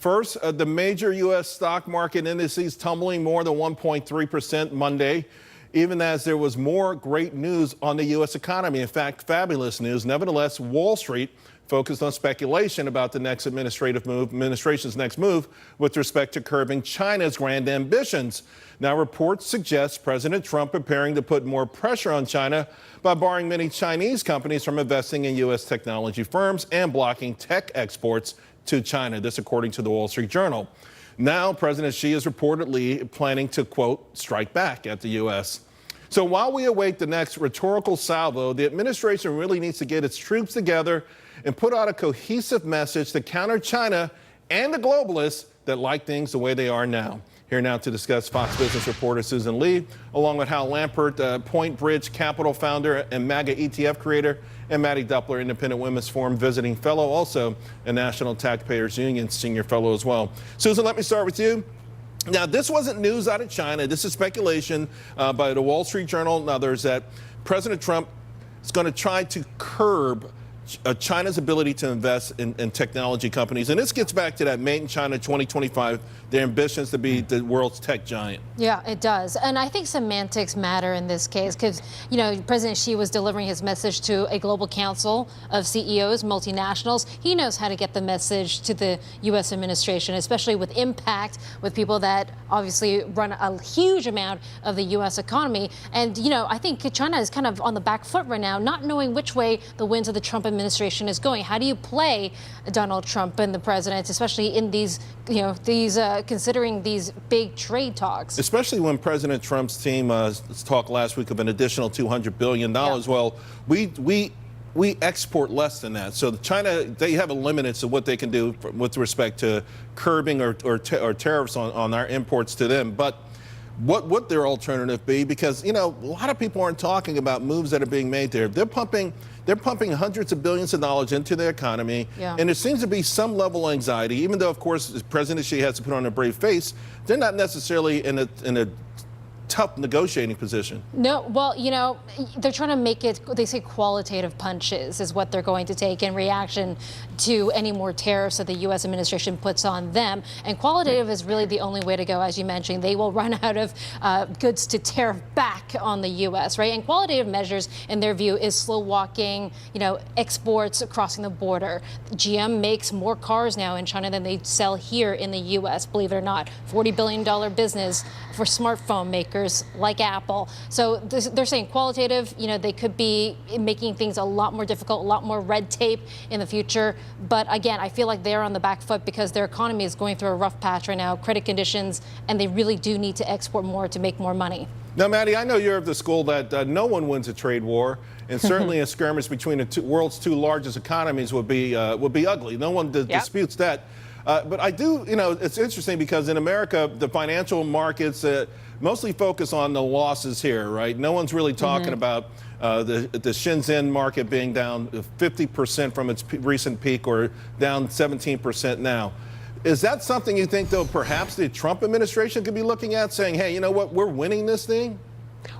First, the major U.S. stock market indices tumbling more than 1.3% Monday, even as there was more great news on the U.S. economy. In fact, fabulous news. Nevertheless, Wall Street focused on speculation about the next administration's next move with respect to curbing China's grand ambitions. Now, reports suggest President Trump preparing to put more pressure on China by barring many Chinese companies from investing in U.S. technology firms and blocking tech exports to China. This according to the Wall Street Journal. Now, President Xi is reportedly planning to, quote, strike back at the U.S. So while we await the next rhetorical salvo, the administration really needs to get its troops together and put out a cohesive message to counter China and the globalists that like things the way they are now. Here now to discuss, Fox Business reporter Susan Lee, along with Hal Lambert, Point Bridge Capital founder and MAGA ETF creator, and Maddie Duppler, Independent Women's Forum visiting fellow, also a National Taxpayers Union senior fellow as well. Susan, let me start with you. Now, this wasn't news out of China. This is speculation by the Wall Street Journal and others that President Trump is going to try to curb China's ability to invest in technology companies. And this gets back to that Made in China 2025, their ambitions to be the world's tech giant. Yeah, it does. And I think semantics matter in this case because, you know, President Xi was delivering his message to a global council of CEOs, multinationals. He knows how to get the message to the U.S. administration, especially with impact, with people that obviously run a huge amount of the U.S. economy. And, you know, I think China is kind of on the back foot right now, not knowing which way the winds of the Trump administration is going. How do you play Donald Trump and the president, especially in these, you know, considering these big trade talks? Especially when President Trump's team talked last week of an additional $200 billion. Yeah. Well, we export less than that. So China, they have a limit to what they can do with respect to curbing or tariffs on our imports to them. But what would their alternative be? Because, you know, a lot of people aren't talking about moves that are being made there. They're pumping hundreds of billions of dollars into their economy. Yeah. And there seems to be some level of anxiety, even though, of course, President Xi has to put on a brave face. They're not necessarily in a tough negotiating position. No, well, you know, they're trying to make it, they say qualitative punches is what they're going to take in reaction to any more tariffs that the U.S. administration puts on them. And qualitative is really the only way to go, as you mentioned. They will run out of goods to tariff back on the U.S., right? And qualitative measures, in their view, is slow walking, you know, exports crossing the border. GM makes more cars now in China than they sell here in the U.S., believe it or not. $40 billion business for smartphone makers like Apple. So they're saying qualitative, you know, they could be making things a lot more difficult, a lot more red tape in the future. But again, I feel like they're on the back foot because their economy is going through a rough patch right now, credit conditions, and they really do need to export more to make more money. Now, Maddie, I know you're of the school that no one wins a trade war, and certainly a skirmish between the world's two largest economies would be ugly. No one disputes that. But I do, you know, it's interesting because in America, the financial markets mostly focus on the losses here, right? No one's really talking about the Shenzhen market being down 50% from its recent peak or down 17% now. Is that something you think, though, perhaps the Trump administration could be looking at, saying, hey, you know what, we're winning this thing?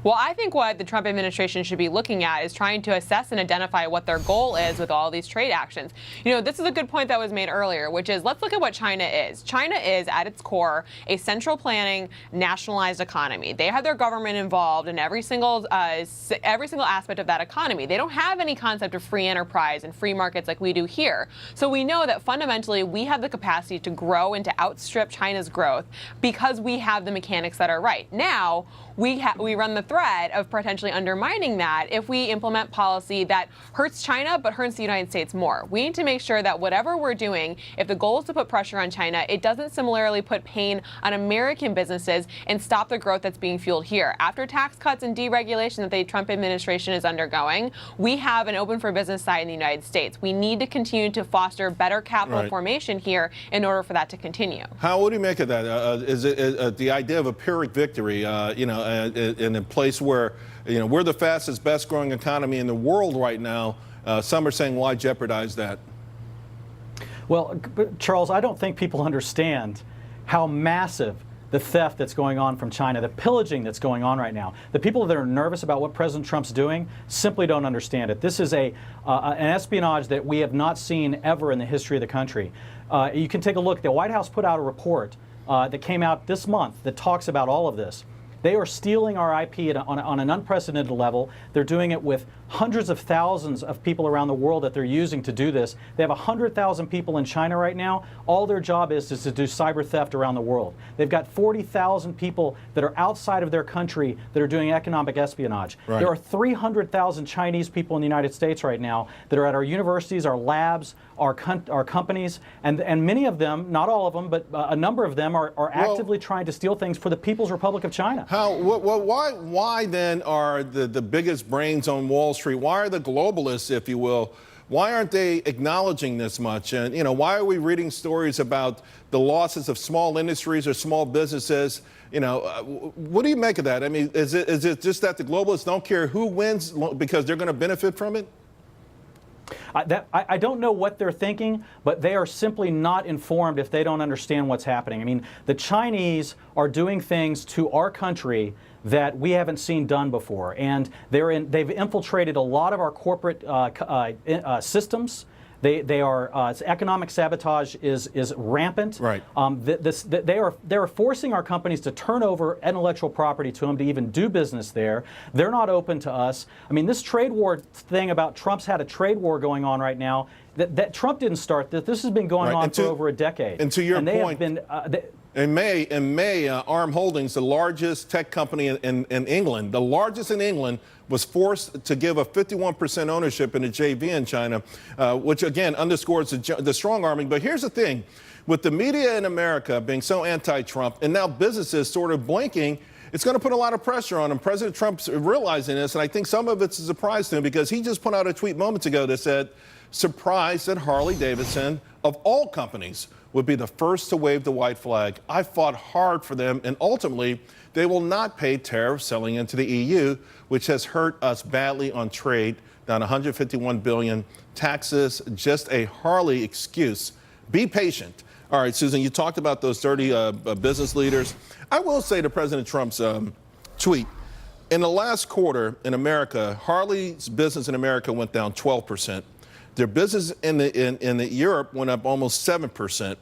Well, I think what the Trump administration should be looking at is trying to assess and identify what their goal is with all these trade actions. You know, this is a good point that was made earlier, which is let's look at what China is. China is, at its core, a central planning, nationalized economy. They have their government involved in every single aspect of that economy. They don't have any concept of free enterprise and free markets like we do here. So we know that fundamentally we have the capacity to grow and to outstrip China's growth because we have the mechanics that are right. Now, we run the threat of potentially undermining that if we implement policy that hurts China but hurts the United States more. We need to make sure that whatever we're doing, if the goal is to put pressure on China, it doesn't similarly put pain on American businesses and stop the growth that's being fueled here. After tax cuts and deregulation that the Trump administration is undergoing, we have an open for business side in the United States. We need to continue to foster better capital formation here in order for that to continue. How would you make of that? Is it the idea of a Pyrrhic victory, you know, in a place where, you know, we're the fastest, best growing economy in the world right now? Some are saying, why jeopardize that? Well, Charles, I don't think people understand how massive the theft that's going on from China, the pillaging that's going on right now. The people that are nervous about what President Trump's doing simply don't understand it. This is an espionage that we have not seen ever in the history of the country. You can take a look. The White House put out a report that came out this month that talks about all of this. They are stealing our IP on an unprecedented level. They're doing it with hundreds of thousands of people around the world that they're using to do this. They have 100,000 people in China right now. All their job is to do cyber theft around the world. They've got 40,000 people that are outside of their country that are doing economic espionage. Right. There are 300,000 Chinese people in the United States right now that are at our universities, our labs, our companies, and many of them, not all of them, but a number of them are actively trying to steal things for the People's Republic of China. Why then are the biggest brains on Wall Street, why are the globalists, if you will, why aren't they acknowledging this much? And, why are we reading stories about the losses of small industries or small businesses? What do you make of that? I mean, is it just that the globalists don't care who wins because they're going to benefit from it? I don't know what they're thinking, but they are simply not informed if they don't understand what's happening. I mean, the Chinese are doing things to our country that we haven't seen done before, and they've infiltrated a lot of our corporate systems. They are economic sabotage is rampant. Right. They are forcing our companies to turn over intellectual property to them to even do business there. They're not open to us. I mean, this trade war thing about Trump's had a trade war going on right now. That Trump didn't start this. This has been going on for over a decade. And to your they point, have been. In May, ARM Holdings, the largest tech company in England, the largest in England, was forced to give a 51% ownership in a JV in China, which again underscores the strong arming. But here's the thing, with the media in America being so anti-Trump and now businesses sort of blinking, it's going to put a lot of pressure on him. President Trump's realizing this, and I think some of it's a surprise to him because he just put out a tweet moments ago that said, surprised that Harley-Davidson, of all companies, would be the first to wave the white flag. I fought hard for them, and ultimately, they will not pay tariffs selling into the EU, which has hurt us badly on trade, down $151 billion. Taxes, just a Harley excuse. Be patient. All right, Susan, you talked about those 30 business leaders. I will say to President Trump's tweet, in the last quarter in America, Harley's business in America went down 12%. Their business in Europe went up almost 7%.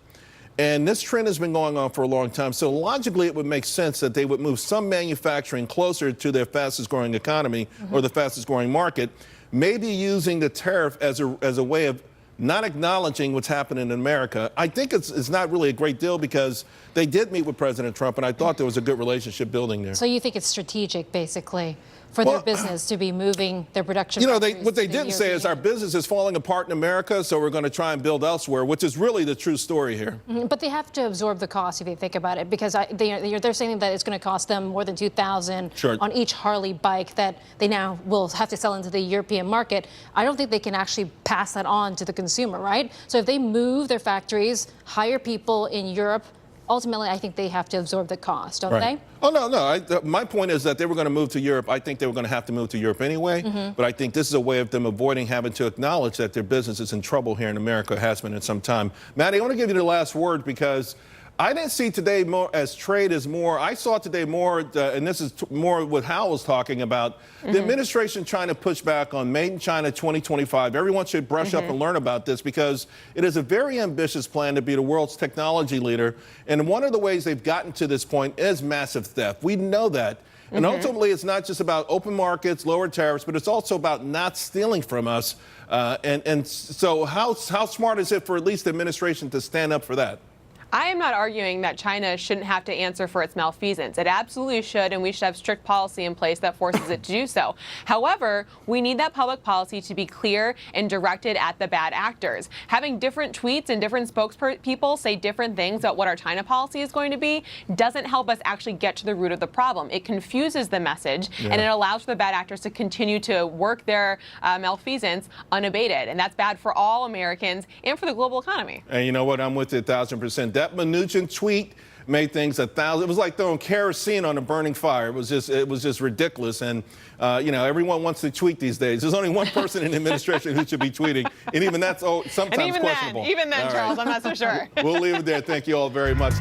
And this trend has been going on for a long time. So logically, it would make sense that they would move some manufacturing closer to their fastest growing economy or the fastest growing market, maybe using the tariff as a way of not acknowledging what's happening in America. I think it's not really a great deal because they did meet with President Trump, and I thought there was a good relationship building there. So you think it's strategic, basically, for their business to be moving their production? What they didn't say is our business is falling apart in America, so we're going to try and build elsewhere, which is really the true story here. But they have to absorb the cost if you think about it, because they're saying that it's going to cost them more than $2,000 on each Harley bike that they now will have to sell into the European market. I don't think they can actually pass that on to the consumer, right? So if they move their factories, hire people in Europe, ultimately, I think they have to absorb the cost, don't they? Oh, no. My point is that they were going to move to Europe. I think they were going to have to move to Europe anyway. But I think this is a way of them avoiding having to acknowledge that their business is in trouble here in America, has been in some time. Maddie, I want to give you the last word because I didn't see today more as trade as more. I saw today more, and this is more what Hal was talking about, the administration trying to push back on Made in China 2025. Everyone should brush up and learn about this because it is a very ambitious plan to be the world's technology leader. And one of the ways they've gotten to this point is massive theft. We know that. And ultimately, it's not just about open markets, lower tariffs, but it's also about not stealing from us. And so how smart is it for at least the administration to stand up for that? I am not arguing that China shouldn't have to answer for its malfeasance. It absolutely should, and we should have strict policy in place that forces it to do so. However, we need that public policy to be clear and directed at the bad actors. Having different tweets and different spokespeople say different things about what our China policy is going to be doesn't help us actually get to the root of the problem. It confuses the message, and it allows for the bad actors to continue to work their malfeasance unabated. And that's bad for all Americans and for the global economy. And you know what? I'm with you 1,000%. That Mnuchin tweet made things 1,000. It was like throwing kerosene on a burning fire. It was just ridiculous. And everyone wants to tweet these days. There's only one person in the administration who should be tweeting, and even that's sometimes questionable. Even then, Charles, I'm not so sure. We'll leave it there. Thank you all very much.